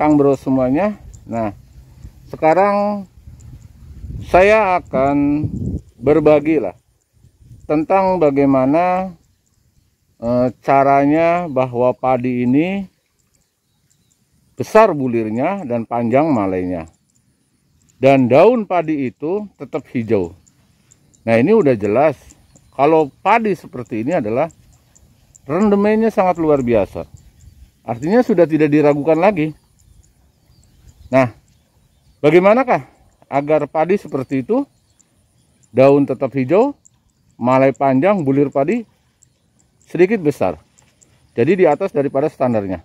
Kang Bro semuanya. Nah, sekarang saya akan berbagi lah tentang bagaimana caranya bahwa padi ini besar bulirnya dan panjang malainya, dan daun padi itu tetap hijau. Nah, ini udah jelas kalau padi seperti ini adalah rendemennya sangat luar biasa. Artinya sudah tidak diragukan lagi. Nah, bagaimanakah agar padi seperti itu, daun tetap hijau, malai panjang, bulir padi sedikit besar, jadi di atas daripada standarnya?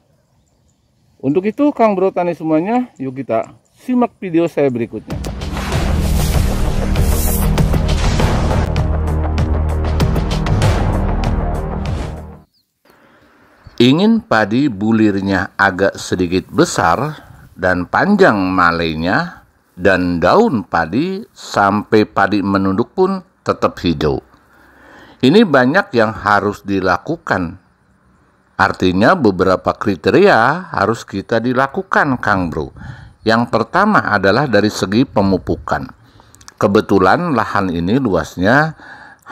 Untuk itu, Kang Bro Tani semuanya, yuk kita simak video saya berikutnya. Ingin padi bulirnya agak sedikit besar dan panjang malainya, dan daun padi sampai padi menunduk pun tetap hijau. Ini banyak yang harus dilakukan. Artinya beberapa kriteria harus kita dilakukan, Kang Bro. Yang pertama adalah dari segi pemupukan. Kebetulan lahan ini luasnya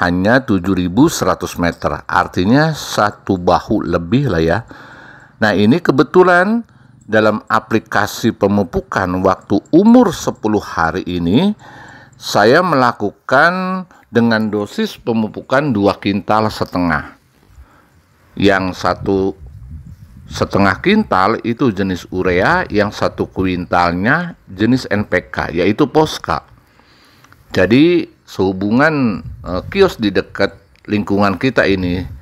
hanya 7.100 meter, artinya 1 bahu lebih lah ya. Nah, ini kebetulan dalam aplikasi pemupukan waktu umur 10 hari ini, saya melakukan dengan dosis pemupukan 2,5 kintal. Yang 1,5 kintal itu jenis urea, yang 1 kuintalnya jenis NPK, yaitu Posca. Jadi sehubungan kios di dekat lingkungan kita ini,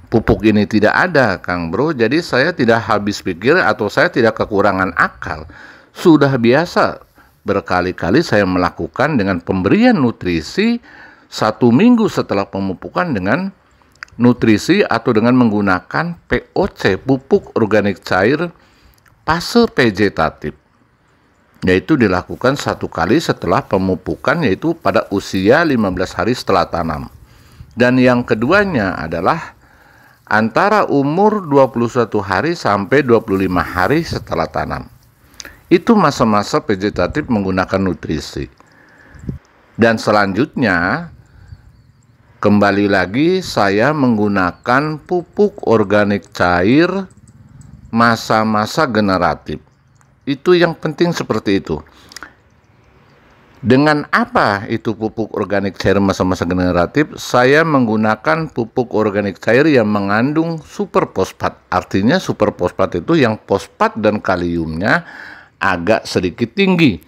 pupuk ini tidak ada, Kang Bro. Jadi saya tidak habis pikir atau saya tidak kekurangan akal. Sudah biasa berkali-kali saya melakukan dengan pemberian nutrisi 1 minggu setelah pemupukan dengan nutrisi atau dengan menggunakan POC, pupuk organik cair fase vegetatif. Yaitu dilakukan 1 kali setelah pemupukan, yaitu pada usia 15 hari setelah tanam. Dan yang keduanya adalah antara umur 21 hari sampai 25 hari setelah tanam. Itu masa-masa vegetatif menggunakan nutrisi. Dan selanjutnya, kembali lagi saya menggunakan pupuk organik cair masa-masa generatif. Itu yang penting seperti itu. Dengan apa itu pupuk organik cair masa-masa generatif? Saya menggunakan pupuk organik cair yang mengandung super fosfat. Artinya super fosfat itu yang fosfat dan kaliumnya agak sedikit tinggi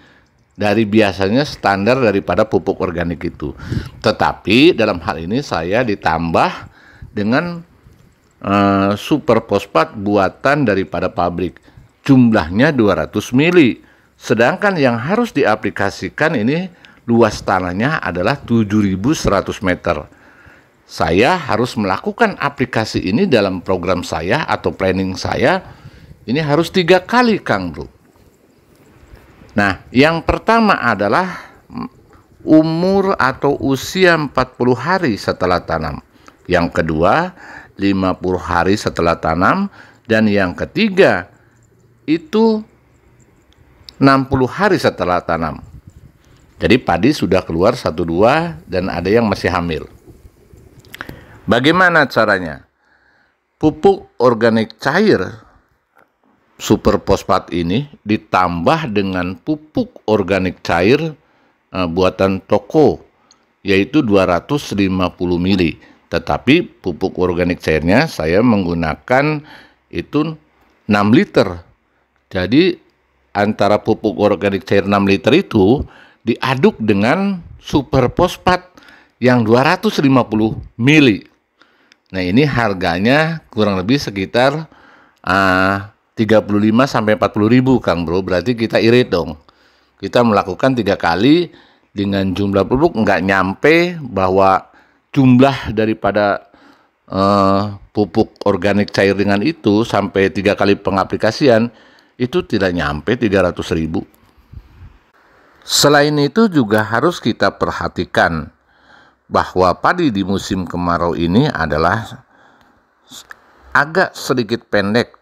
dari biasanya standar daripada pupuk organik itu. Tetapi dalam hal ini saya ditambah dengan super fosfat buatan daripada pabrik. Jumlahnya 200 mili. Sedangkan yang harus diaplikasikan ini luas tanahnya adalah 7.100 meter. Saya harus melakukan aplikasi ini dalam program saya atau planning saya. Ini harus 3 kali, Kang Bro. Nah, yang pertama adalah umur atau usia 40 hari setelah tanam. Yang kedua, 50 hari setelah tanam. Dan yang ketiga, itu 60 hari setelah tanam. Jadi padi sudah keluar 1-2 dan ada yang masih hamil. Bagaimana caranya? Pupuk organik cair super fosfat ini ditambah dengan pupuk organik cair buatan toko, yaitu 250 mili. Tetapi pupuk organik cairnya saya menggunakan itu 6 liter. Jadi antara pupuk organik cair 6 liter itu diaduk dengan super fosfat yang 250 mili. Nah, ini harganya kurang lebih sekitar 35 sampai 40 ribu, Kang Bro. Berarti kita irit dong. Kita melakukan 3 kali dengan jumlah pupuk nggak nyampe, bahwa jumlah daripada pupuk organik cair dengan itu sampai 3 kali pengaplikasian itu tidak nyampe 300 ribu. Selain itu juga harus kita perhatikan bahwa padi di musim kemarau ini adalah agak sedikit pendek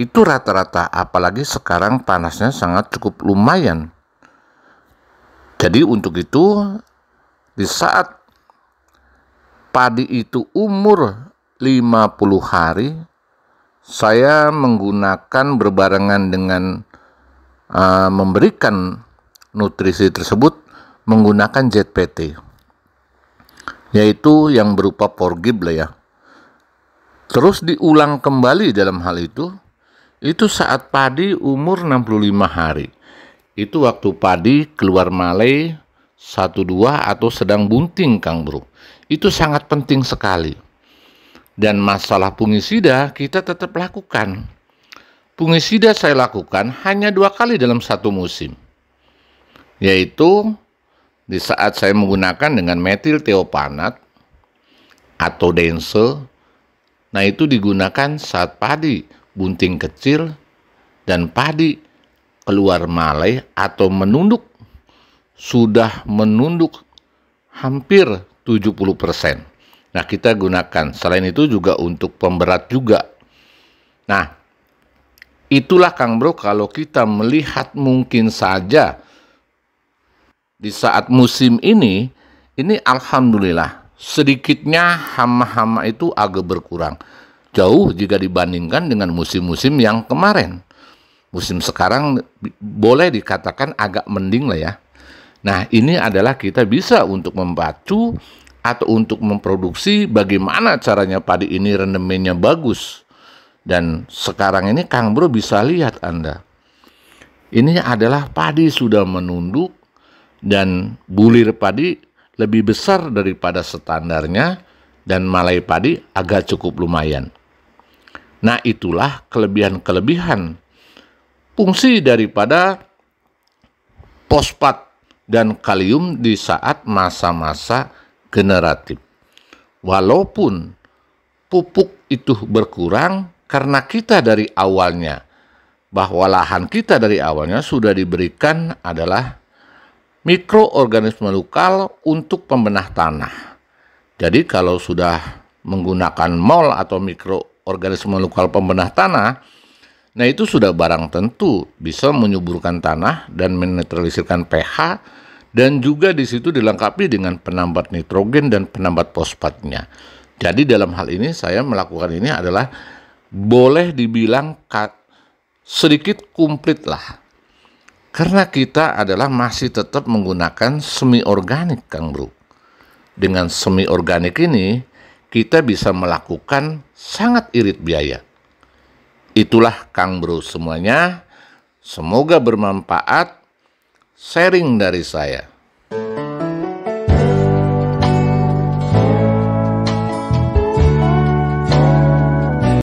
Itu rata-rata, apalagi sekarang panasnya sangat cukup lumayan. Jadi untuk itu, di saat padi itu umur 50 hari, saya menggunakan berbarengan dengan memberikan nutrisi tersebut menggunakan ZPT, yaitu yang berupa porgib lah ya. Terus diulang kembali dalam hal itu saat padi umur 65 hari. Itu waktu padi keluar malai 1-2 atau sedang bunting, Kang Bro. Itu sangat penting sekali. Dan masalah fungisida kita tetap lakukan. Fungisida saya lakukan hanya 2 kali dalam satu musim. Yaitu di saat saya menggunakan dengan metil thiopanat atau dense. Nah, itu digunakan saat padi bunting kecil dan padi keluar malai atau menunduk, sudah menunduk hampir 70%. Nah, kita gunakan. Selain itu juga untuk pemberat juga. Nah, itulah Kang Bro, kalau kita melihat mungkin saja di saat musim ini alhamdulillah sedikitnya hama-hama itu agak berkurang. Jauh jika dibandingkan dengan musim-musim yang kemarin. Musim sekarang boleh dikatakan agak mending lah ya. Nah, ini adalah kita bisa untuk membacu atau untuk memproduksi bagaimana caranya padi ini rendemennya bagus. Dan sekarang ini Kang Bro bisa lihat Anda. Ini adalah padi sudah menunduk dan bulir padi lebih besar daripada standarnya dan malai padi agak cukup lumayan. Nah, itulah kelebihan-kelebihan fungsi daripada fosfat dan kalium di saat masa-masa generatif. Walaupun pupuk itu berkurang karena kita dari awalnya, bahwa lahan kita dari awalnya sudah diberikan adalah mikroorganisme lokal untuk pembenah tanah. Jadi kalau sudah menggunakan MOL atau mikroorganisme lokal pembenah tanah, nah itu sudah barang tentu bisa menyuburkan tanah dan menetralisirkan pH, dan juga di situ dilengkapi dengan penambat nitrogen dan penambat fosfatnya. Jadi dalam hal ini saya melakukan ini adalah boleh dibilang sedikit komplit lah. Karena kita adalah masih tetap menggunakan semi organik, Kang Bro. Dengan semi organik ini kita bisa melakukan sangat irit biaya. Itulah Kang Bro semuanya. Semoga bermanfaat sharing dari saya.